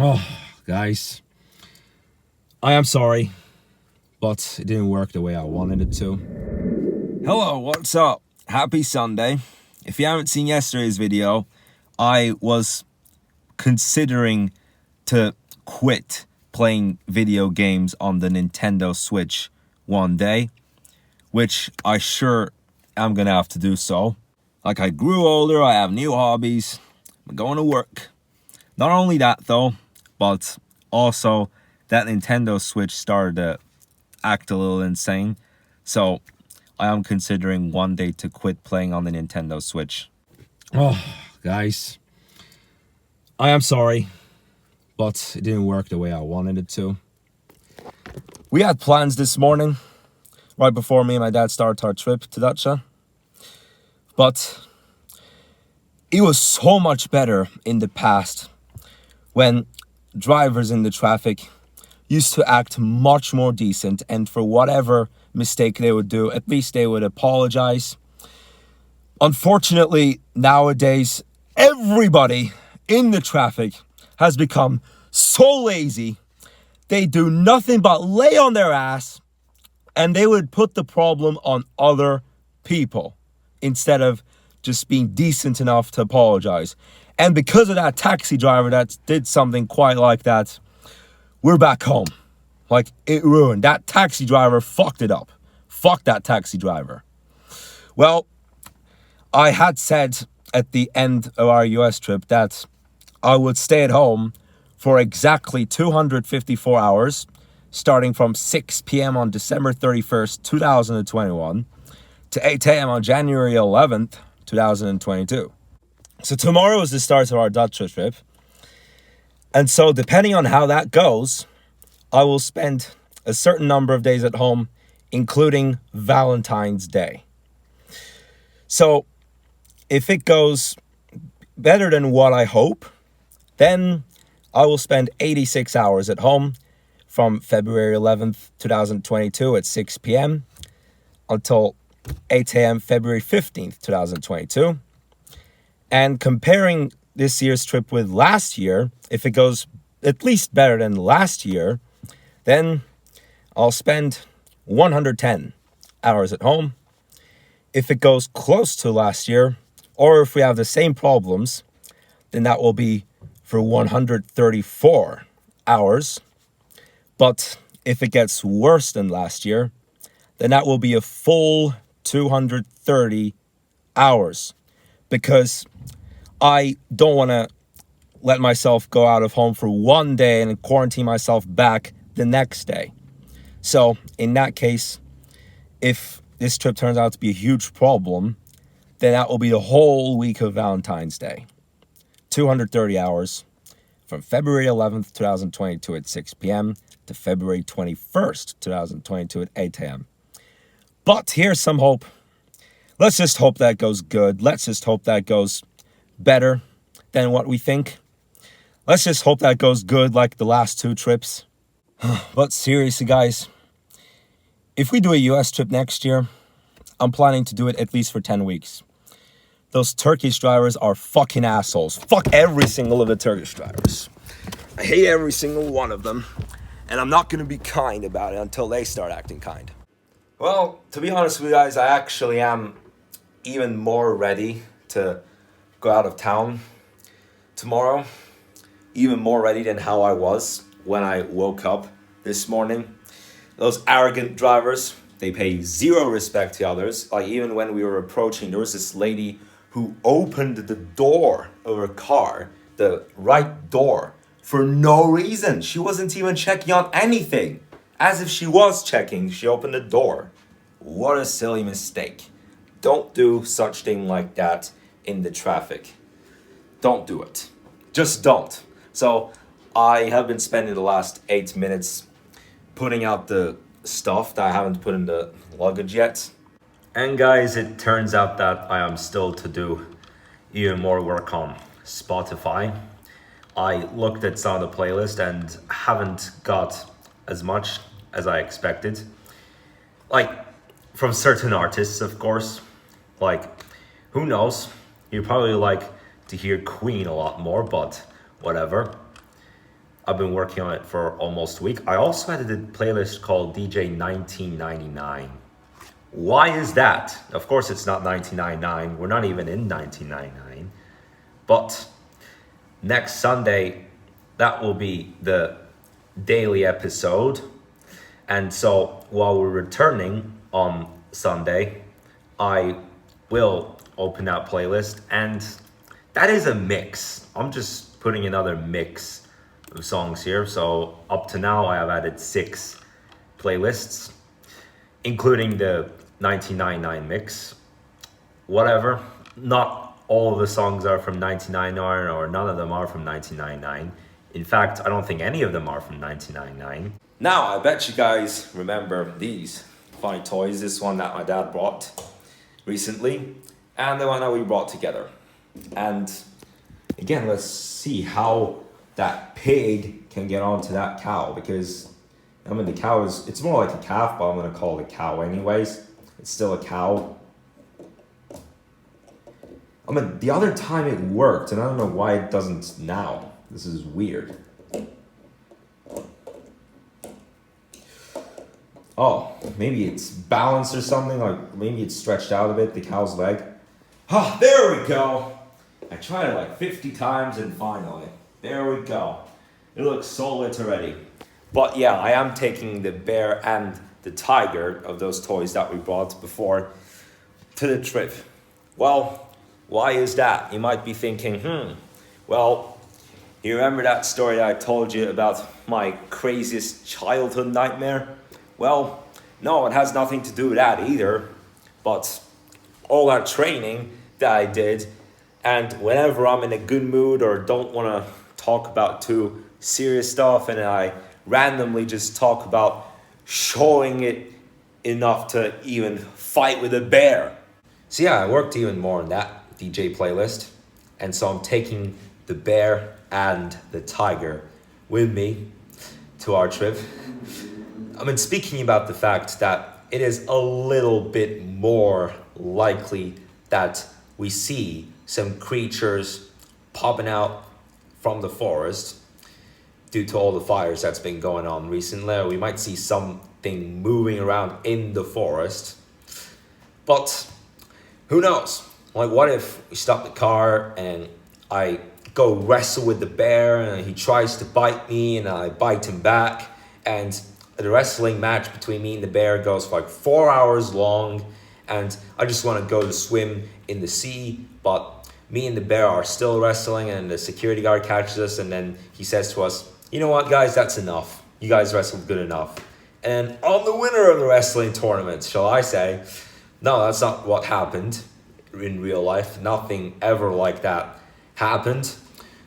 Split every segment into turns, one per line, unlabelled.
Oh, guys, I am sorry, but it didn't work the way I wanted it to.
Hello, what's up? Happy Sunday. If you haven't seen yesterday's video, I was considering to quit playing video games on the Nintendo Switch one day, which I sure am gonna have to do so. Like, I grew older, I have new hobbies, I'm going to work. Not only that though, but also that Nintendo Switch started to act a little insane. So I am considering one day to quit playing on the Nintendo Switch.
Oh, guys, I am sorry, but it didn't work the way I wanted it to.
We had plans this morning, right before me and my dad started our trip to Dacia. But it was so much better in the past when drivers in the traffic used to act much more decent, and for whatever mistake they would do, at least they would apologize. Unfortunately, nowadays, everybody in the traffic has become so lazy. They do nothing but lay on their ass, and they would put the problem on other people instead of just being decent enough to apologize. And because of that taxi driver that did something quite like that, we're back home. Like, it ruined. That taxi driver fucked it up. Fuck that taxi driver. Well, I had said at the end of our US trip that I would stay at home for exactly 254 hours, starting from 6 p.m. on December 31st, 2021, to 8 a.m. on January 11th, 2022. So tomorrow is the start of our Dacia trip. And so depending on how that goes, I will spend a certain number of days at home, including Valentine's Day. So if it goes better than what I hope, then I will spend 86 hours at home from February 11th, 2022 at 6 p.m. until 8 a.m. February 15th, 2022. And comparing this year's trip with last year, if it goes at least better than last year, then I'll spend 110 hours at home. If it goes close to last year, or if we have the same problems, then that will be for 134 hours. But if it gets worse than last year, then that will be a full 230 hours. Because I don't want to let myself go out of home for one day and quarantine myself back the next day. So in that case, if this trip turns out to be a huge problem, then that will be the whole week of Valentine's Day. 230 hours from February 11th, 2022 at 6 p.m. to February 21st, 2022 at 8 a.m. But here's some hope. Let's just hope that goes good. Let's just hope that goes better than what we think. Let's just hope that goes good like the last two trips. But seriously, guys, if we do a US trip next year, I'm planning to do it at least for 10 weeks. Those Turkish drivers are fucking assholes. Fuck every single of the Turkish drivers. I hate every single one of them. And I'm not going to be kind about it until they start acting kind. Well, to be honest with you guys, I actually am even more ready to go out of town tomorrow. Even more ready than how I was when I woke up this morning. Those arrogant drivers, they pay zero respect to others. Like, even when we were approaching, there was this lady who opened the door of her car, the right door, for no reason. She wasn't even checking on anything. As if she was checking, she opened the door. What a silly mistake. Don't do such thing like that in the traffic. Don't do it. Just don't. So I have been spending the last 8 minutes putting out the stuff that I haven't put in the luggage yet. And guys, it turns out that I am still to do even more work on Spotify. I looked at some of the playlist and haven't got as much as I expected. Like, from certain artists, of course. Like, who knows? You probably like to hear Queen a lot more, but whatever.
I've been working on it for almost a week. I also had a playlist called DJ 1999. Why is that? Of course, it's not 1999. We're not even in 1999. But next Sunday, that will be the daily episode. And so while we're returning on Sunday, I will open that playlist. And that is a mix. I'm just putting another mix of songs here. So up to now, I have added 6 playlists, including the 1999 mix. Whatever. Not all of the songs are from 1999, or none of them are from 1999. In fact, I don't think any of them are from 1999. Now, I bet you guys remember these funny toys. This one that my dad brought recently, and the one that we brought together. And again, let's see how that pig can get onto that cow, because I mean, the cow is, it's more like a calf, but I'm going to call it a cow anyways. It's still a cow. I mean, the other time it worked, and I don't know why it doesn't now. This is weird. Oh, maybe it's balanced or something, like maybe it's stretched out a bit, the cow's leg. Ah, there we go. I tried it like 50 times and finally, there we go. It looks so lit already. But yeah, I am taking the bear and the tiger of those toys that we brought before to the trip. Well, why is that? You might be thinking, well, you remember that story that I told you about my craziest childhood nightmare? Well, no, it has nothing to do with that either. But all that training that I did, and whenever I'm in a good mood or don't want to talk about too serious stuff, and I randomly just talk about showing it enough to even fight with a bear. So yeah, I worked even more on that DJ playlist. And so I'm taking the bear and the tiger with me to our trip. I mean, speaking about the fact that it is a little bit more likely that we see some creatures popping out from the forest due to all the fires that's been going on recently. We might see something moving around in the forest. But who knows? Like, what if we stop the car and I go wrestle with the bear and he tries to bite me and I bite him back, and the wrestling match between me and the bear goes for like 4 hours long, and I just want to go to swim in the sea, but me and the bear are still wrestling, and the security guard catches us, and then he says to us, you know what, guys, that's enough. You guys wrestled good enough. And I'm the winner of the wrestling tournament, shall I say. No, that's not what happened in real life. Nothing ever like that happened.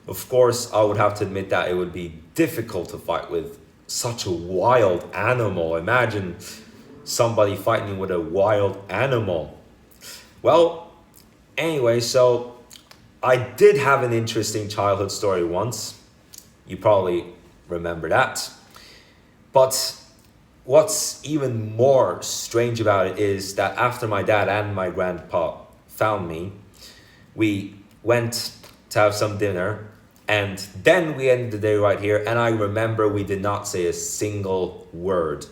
Of course, I would have to admit that it would be difficult to fight with such a wild animal. Imagine somebody fighting with a wild animal. Well, anyway, so I did have an interesting childhood story once. You probably remember that. But what's even more strange about it is that after my dad and my grandpa found me, we went to have some dinner, and then we ended the day right here, and I remember we did not say a single word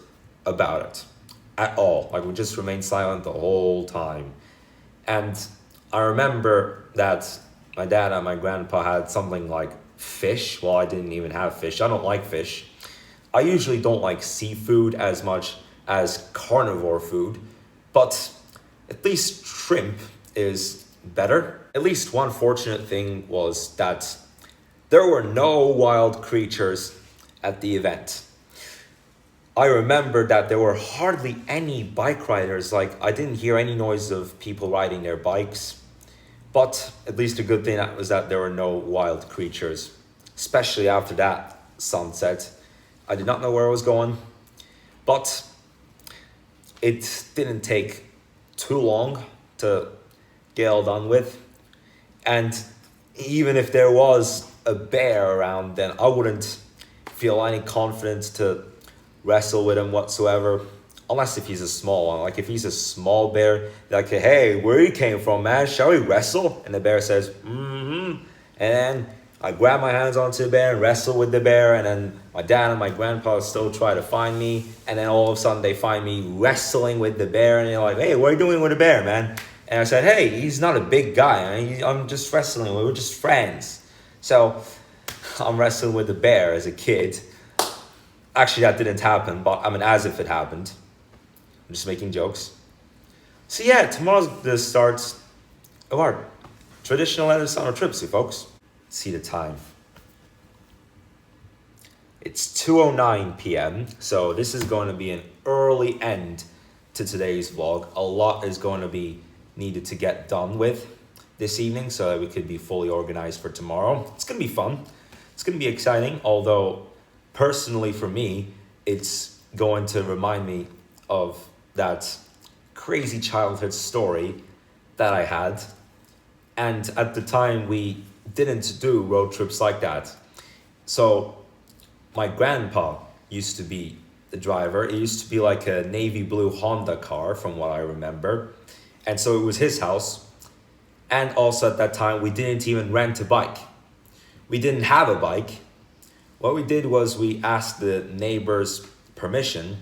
about it at all. Like, we just remained silent the whole time. And I remember that my dad and my grandpa had something like fish. Well, I didn't even have fish. I don't like fish. I usually don't like seafood as much as carnivore food, but at least shrimp is better. At least one fortunate thing was that there were no wild creatures at the event. I remember that there were hardly any bike riders. Like, I didn't hear any noise of people riding their bikes. But at least a good thing was that there were no wild creatures, especially after that sunset. I did not know where I was going, but it didn't take too long to get all done with. And even if there was a bear around, then I wouldn't feel any confidence to wrestle with him whatsoever, unless if he's a small one. Like, if he's a small bear, like, hey, where you came from, man? Shall we wrestle? And the bear says, and then I grab my hands onto the bear and wrestle with the bear, and then my dad and my grandpa still try to find me, and then all of a sudden they find me wrestling with the bear, and they're like, "Hey, what are you doing with the bear, man?" And I said, "Hey, he's not a big guy. I'm just wrestling. We're just friends." So I'm wrestling with the bear as a kid. Actually, that didn't happen, but I mean, as if it happened. I'm just making jokes. So yeah, tomorrow's the start of our traditional end of summer trips, you folks. See the time. It's 2:09 p.m. So this is going to be an early end to today's vlog. A lot is going to be needed to get done with this evening so that we could be fully organized for tomorrow. It's going to be fun. It's going to be exciting, although personally for me, it's going to remind me of that crazy childhood story that I had. And at the time, we didn't do road trips like that. So my grandpa used to be the driver. It used to be like a navy blue Honda car from what I remember. And so it was his house. And also at that time, we didn't even rent a bike. We didn't have a bike. What we did was we asked the neighbors permission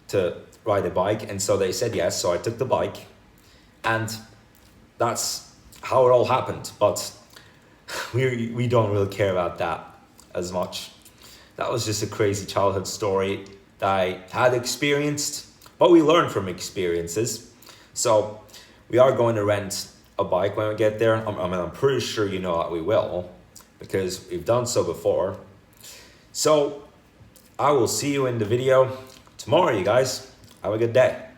to ride a bike. And so they said yes. So I took the bike. And that's how it all happened. But we don't really care about that as much. That was just a crazy childhood story that I had experienced, but we learn from experiences. So we are going to rent a bike when we get there. I'm pretty sure you know that we will, because we've done so before. So I will see you in the video tomorrow, you guys. Have a good day.